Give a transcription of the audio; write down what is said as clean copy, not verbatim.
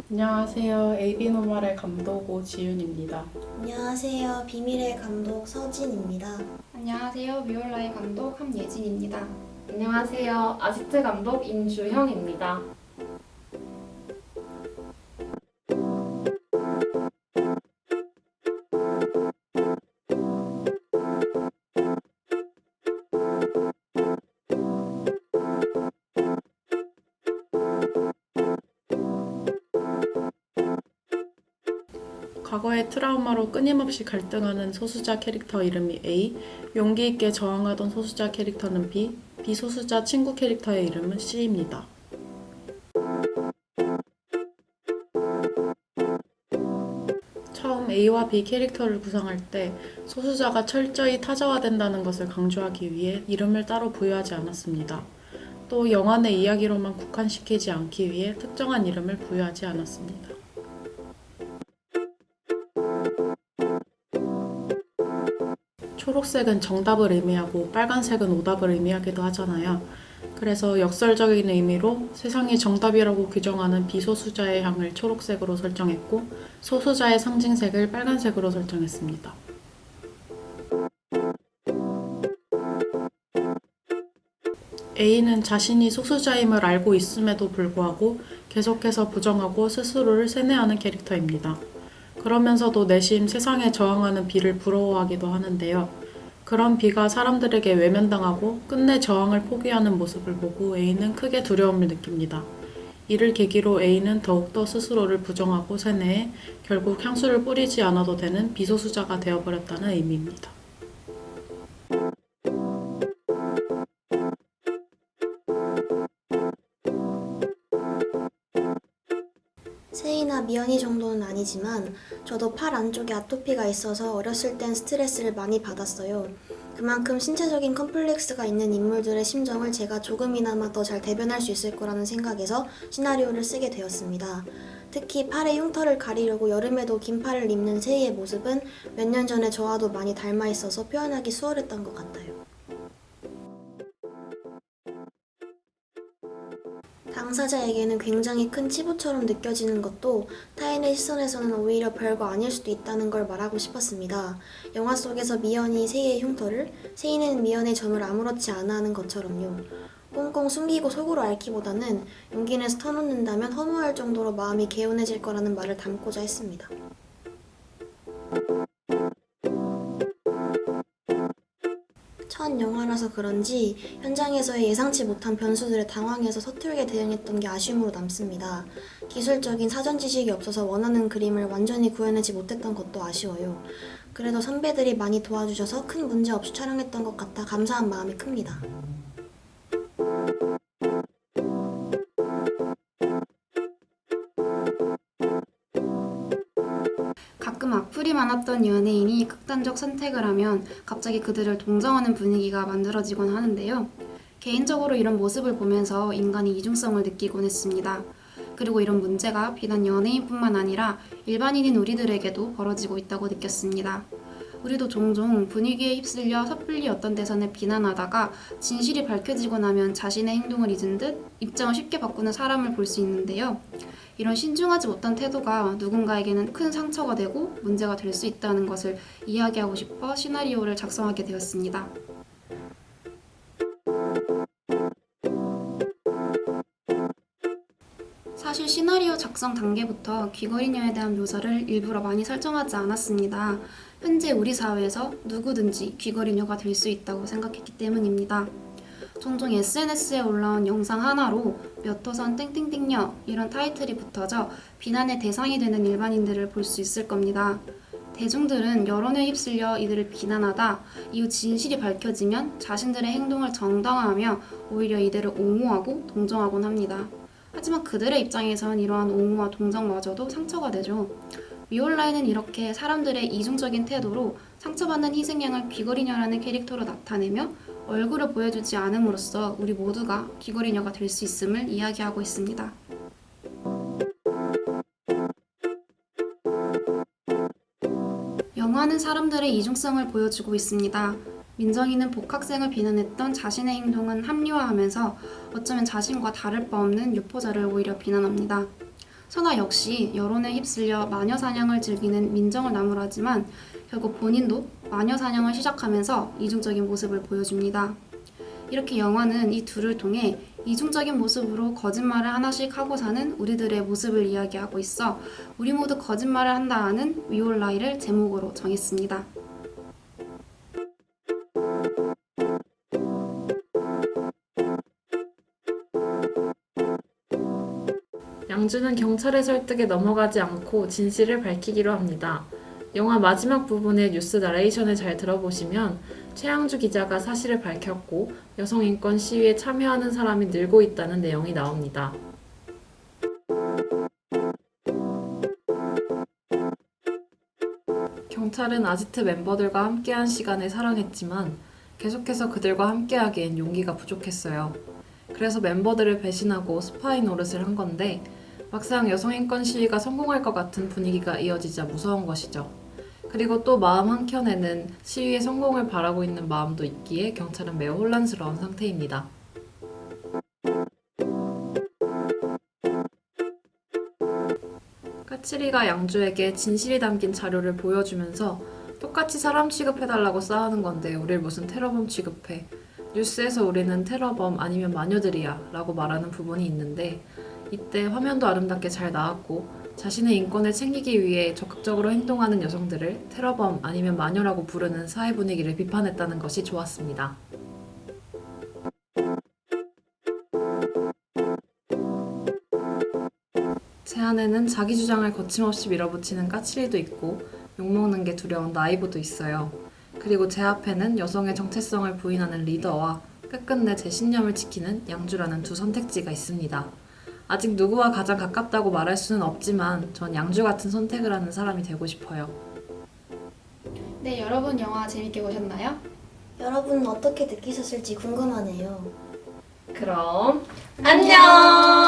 안녕하세요. AB노멀의 감독 오지윤입니다. 안녕하세요. 비밀의 감독 서진입니다. 안녕하세요. 비올라의 감독 함예진입니다. 안녕하세요. 아지트 감독 임주형입니다. 과거의 트라우마로 끊임없이 갈등하는 소수자 캐릭터 이름이 A, 용기 있게 저항하던 소수자 캐릭터는 B, 비소수자 친구 캐릭터의 이름은 C입니다. 처음 A와 B 캐릭터를 구성할 때 소수자가 철저히 타자화된다는 것을 강조하기 위해 이름을 따로 부여하지 않았습니다. 또 영화 내 이야기로만 국한시키지 않기 위해 특정한 이름을 부여하지 않았습니다. 초록색은 정답을 의미하고 빨간색은 오답을 의미하기도 하잖아요. 그래서 역설적인 의미로 세상이 정답이라고 규정하는 비소수자의 향을 초록색으로 설정했고 소수자의 상징색을 빨간색으로 설정했습니다. A는 자신이 소수자임을 알고 있음에도 불구하고 계속해서 부정하고 스스로를 세뇌하는 캐릭터입니다. 그러면서도 내심 세상에 저항하는 B를 부러워하기도 하는데요. 그런 B가 사람들에게 외면당하고 끝내 저항을 포기하는 모습을 보고 A는 크게 두려움을 느낍니다. 이를 계기로 A는 더욱더 스스로를 부정하고 세뇌해 결국 향수를 뿌리지 않아도 되는 비소수자가 되어버렸다는 의미입니다. 세이나 미연이 정도는 아니지만 저도 팔 안쪽에 아토피가 있어서 어렸을 땐 스트레스를 많이 받았어요. 그만큼 신체적인 컴플렉스가 있는 인물들의 심정을 제가 조금이나마 더 잘 대변할 수 있을 거라는 생각에서 시나리오를 쓰게 되었습니다. 특히 팔의 흉터를 가리려고 여름에도 긴 팔을 입는 세이의 모습은 몇 년 전에 저와도 많이 닮아 있어서 표현하기 수월했던 것 같아요. 당사자에게는 굉장히 큰 치부처럼 느껴지는 것도 타인의 시선에서는 오히려 별거 아닐 수도 있다는 걸 말하고 싶었습니다. 영화 속에서 미연이 세이의 흉터를, 세이는 미연의 점을 아무렇지 않아 하는 것처럼요. 꽁꽁 숨기고 속으로 앓기보다는 용기 내서 터놓는다면 허무할 정도로 마음이 개운해질 거라는 말을 담고자 했습니다. 첫 영화라서 그런지 현장에서의 예상치 못한 변수들에 당황해서 서툴게 대응했던 게 아쉬움으로 남습니다. 기술적인 사전 지식이 없어서 원하는 그림을 완전히 구현하지 못했던 것도 아쉬워요. 그래도 선배들이 많이 도와주셔서 큰 문제 없이 촬영했던 것 같아 감사한 마음이 큽니다. 가끔 악플이 많았던 연예인이 극단적 선택을 하면 갑자기 그들을 동정하는 분위기가 만들어지곤 하는데요. 개인적으로 이런 모습을 보면서 인간의 이중성을 느끼곤 했습니다. 그리고 이런 문제가 비단 연예인뿐만 아니라 일반인인 우리들에게도 벌어지고 있다고 느꼈습니다. 우리도 종종 분위기에 휩쓸려 섣불리 어떤 대선을 비난하다가 진실이 밝혀지고 나면 자신의 행동을 잊은 듯 입장을 쉽게 바꾸는 사람을 볼 수 있는데요. 이런 신중하지 못한 태도가 누군가에게는 큰 상처가 되고 문제가 될 수 있다는 것을 이야기하고 싶어 시나리오를 작성하게 되었습니다. 사실 시나리오 작성 단계부터 귀걸이녀에 대한 묘사를 일부러 많이 설정하지 않았습니다. 현재 우리 사회에서 누구든지 귀걸이녀가 될 수 있다고 생각했기 때문입니다. 종종 SNS에 올라온 영상 하나로 몇 호선 땡땡땡녀 이런 타이틀이 붙어져 비난의 대상이 되는 일반인들을 볼 수 있을 겁니다. 대중들은 여론에 휩쓸려 이들을 비난하다 이후 진실이 밝혀지면 자신들의 행동을 정당화하며 오히려 이들을 옹호하고 동정하곤 합니다. 하지만 그들의 입장에선 이러한 옹호와 동정마저도 상처가 되죠. 위올라에는 이렇게 사람들의 이중적인 태도로 상처받는 희생양을 귀걸이녀라는 캐릭터로 나타내며 얼굴을 보여주지 않음으로써 우리 모두가 귀걸이녀가 될 수 있음을 이야기하고 있습니다. 영화는 사람들의 이중성을 보여주고 있습니다. 민정이는 복학생을 비난했던 자신의 행동은 합리화하면서 어쩌면 자신과 다를 바 없는 유포자를 오히려 비난합니다. 선아 역시 여론에 휩쓸려 마녀 사냥을 즐기는 민정을 나무라지만 결국 본인도 마녀 사냥을 시작하면서 이중적인 모습을 보여줍니다. 이렇게 영화는 이 둘을 통해 이중적인 모습으로 거짓말을 하나씩 하고 사는 우리들의 모습을 이야기하고 있어 우리 모두 거짓말을 한다 하는 We All Lie를 제목으로 정했습니다. 양주는 경찰의 설득에 넘어가지 않고 진실을 밝히기로 합니다. 영화 마지막 부분의 뉴스 나레이션을 잘 들어보시면 최양주 기자가 사실을 밝혔고 여성 인권 시위에 참여하는 사람이 늘고 있다는 내용이 나옵니다. 경찰은 아지트 멤버들과 함께한 시간을 사랑했지만 계속해서 그들과 함께하기엔 용기가 부족했어요. 그래서 멤버들을 배신하고 스파이 노릇을 한 건데 막상 여성인권 시위가 성공할 것 같은 분위기가 이어지자 무서운 것이죠. 그리고 또 마음 한켠에는 시위의 성공을 바라고 있는 마음도 있기에 경찰은 매우 혼란스러운 상태입니다. 까칠이가 양주에게 진실이 담긴 자료를 보여주면서 똑같이 사람 취급해달라고 싸우는 건데 우릴 무슨 테러범 취급해. 뉴스에서 우리는 테러범 아니면 마녀들이야 라고 말하는 부분이 있는데 이때 화면도 아름답게 잘 나왔고 자신의 인권을 챙기기 위해 적극적으로 행동하는 여성들을 테러범 아니면 마녀라고 부르는 사회 분위기를 비판했다는 것이 좋았습니다. 제 안에는 자기 주장을 거침없이 밀어붙이는 까칠이도 있고 욕먹는 게 두려운 나이보도 있어요. 그리고 제 앞에는 여성의 정체성을 부인하는 리더와 끝끝내 제 신념을 지키는 양주라는 두 선택지가 있습니다. 아직 누구와 가장 가깝다고 말할 수는 없지만 전 양주 같은 선택을 하는 사람이 되고 싶어요. 네, 여러분 영화 재밌게 보셨나요? 여러분은 어떻게 느끼셨을지 궁금하네요. 그럼 안녕!